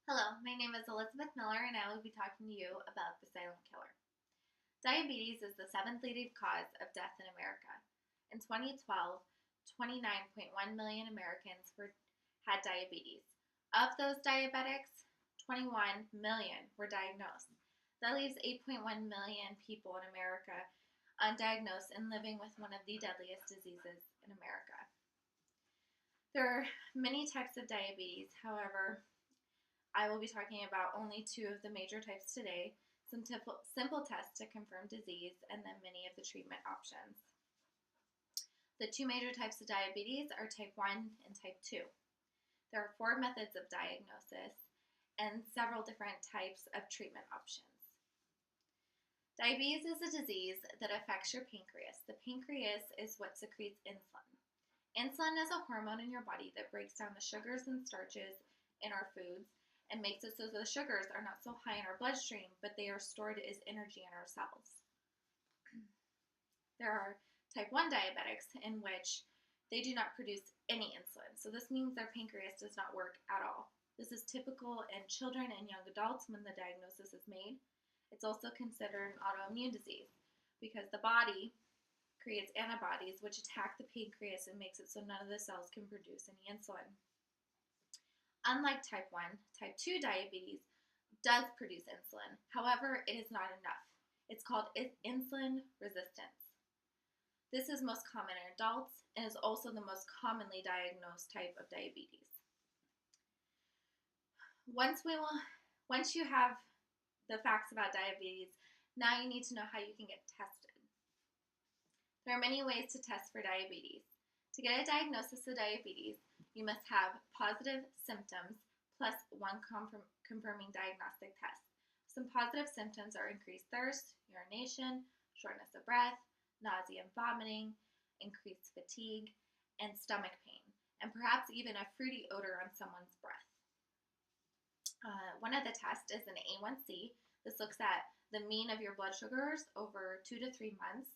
Hello, my name is Elizabeth Miller, and I will be talking to you about the silent killer. Diabetes is the seventh leading cause of death in America. In 2012, 29.1 million Americans had diabetes. Of those diabetics, 21 million were diagnosed. That leaves 8.1 million people in America undiagnosed and living with one of the deadliest diseases in America. There are many types of diabetes. However, I will be talking about only two of the major types today, some simple tests to confirm disease, and then many of the treatment options. The two major types of diabetes are type 1 and type 2. There are 4 methods of diagnosis and several different types of treatment options. Diabetes is a disease that affects your pancreas. The pancreas is what secretes insulin. Insulin is a hormone in your body that breaks down the sugars and starches in our foods and makes it so the sugars are not so high in our bloodstream, but they are stored as energy in our cells. There are type 1 diabetics in which they do not produce any insulin. So this means their pancreas does not work at all. This is typical in children and young adults when the diagnosis is made. It's also considered an autoimmune disease because the body creates antibodies which attack the pancreas and makes it so none of the cells can produce any insulin. Unlike type 1, type 2 diabetes does produce insulin. However, it is not enough. It's called insulin resistance. This is most common in adults and is also the most commonly diagnosed type of diabetes. Once you have the facts about diabetes, now you need to know how you can get tested. There are many ways to test for diabetes. To get a diagnosis of diabetes, you must have positive symptoms plus one confirming diagnostic test. Some positive symptoms are increased thirst, urination, shortness of breath, nausea and vomiting, increased fatigue, and stomach pain, and perhaps even a fruity odor on someone's breath. One of the tests is an A1C. This looks at the mean of your blood sugars over 2 to 3 months.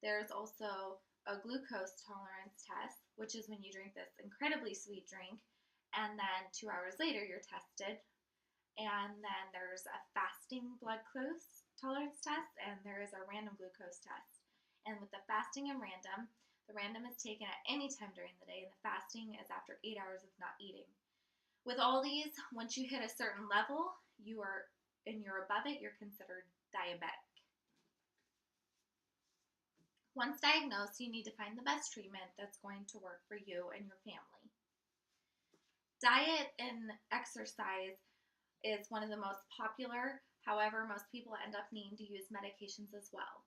There's also a glucose tolerance test, which is when you drink this incredibly sweet drink, and then 2 hours later you're tested. And then there's a fasting blood glucose tolerance test, and there is a random glucose test. And with the fasting and random, the random is taken at any time during the day, and the fasting is after 8 hours of not eating. With all these, once you hit a certain level, you're above it, you're considered diabetic. Once diagnosed, you need to find the best treatment that's going to work for you and your family. Diet and exercise is one of the most popular. However, most people end up needing to use medications as well.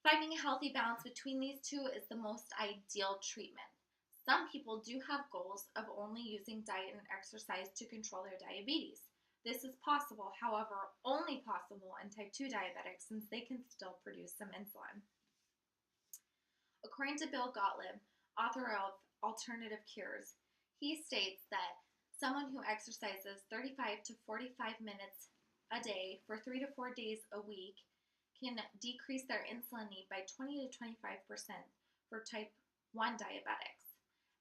Finding a healthy balance between these two is the most ideal treatment. Some people do have goals of only using diet and exercise to control their diabetes. This is possible, however, only possible in type 2 diabetics since they can still produce some insulin. According to Bill Gottlieb, author of Alternative Cures, he states that someone who exercises 35 to 45 minutes a day for 3 to 4 days a week can decrease their insulin need by 20 to 25% for type 1 diabetics.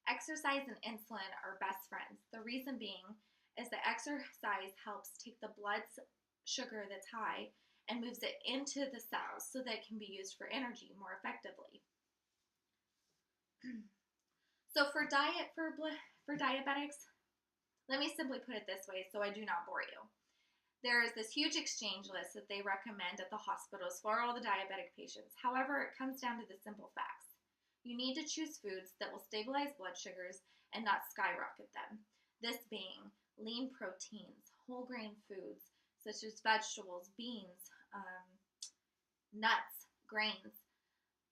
Exercise and insulin are best friends. The reason being is that exercise helps take the blood sugar that's high and moves it into the cells so that it can be used for energy more effectively. So for diabetics, let me simply put it this way so I do not bore you. There is this huge exchange list that they recommend at the hospitals for all the diabetic patients. However, it comes down to the simple facts. You need to choose foods that will stabilize blood sugars and not skyrocket them. This being lean proteins, whole grain foods such as vegetables, beans, nuts, grains,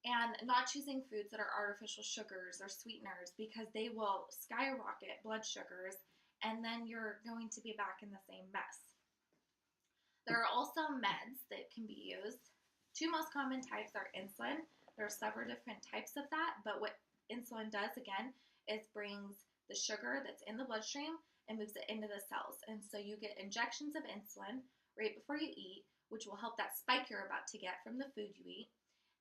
and not choosing foods that are artificial sugars or sweeteners because they will skyrocket blood sugars and then you're going to be back in the same mess. There are also meds that can be used. 2 most common types are insulin. There are several different types of that, but what insulin does again is brings the sugar that's in the bloodstream and moves it into the cells. And so you get injections of insulin right before you eat, which will help that spike you're about to get from the food you eat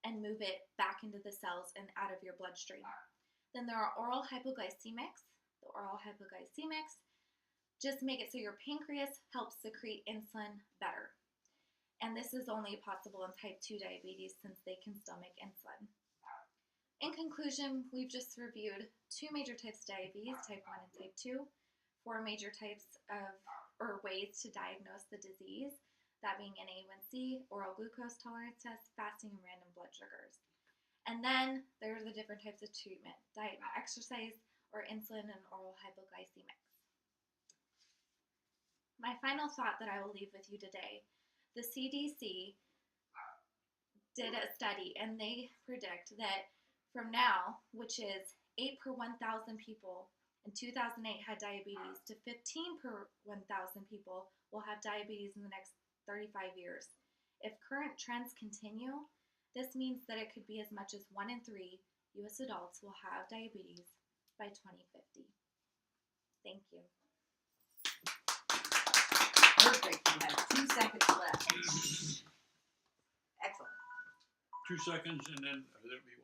and move it back into the cells and out of your bloodstream. Then there are oral hypoglycemics. The oral hypoglycemics just make it so your pancreas helps secrete insulin better. And this is only possible in type 2 diabetes since they can still make insulin. In conclusion, we've just reviewed 2 major types of diabetes, type 1 and type 2, 4 major types of or ways to diagnose the disease, that being an A1C, oral glucose tolerance test, fasting, and random blood sugars. And then there's the different types of treatment, diet and exercise, or insulin and oral hypoglycemics. My final thought that I will leave with you today, the CDC did a study and they predict that from now, which is 8 per 1,000 people in 2008 had diabetes, to 15 per 1,000 people will have diabetes in the next 35 years. If current trends continue, this means that it could be as much as 1 in 3 U.S. adults will have diabetes by 2050. Thank you. Perfect. You have 2 seconds left. Excellent. 2 seconds, and then there'll be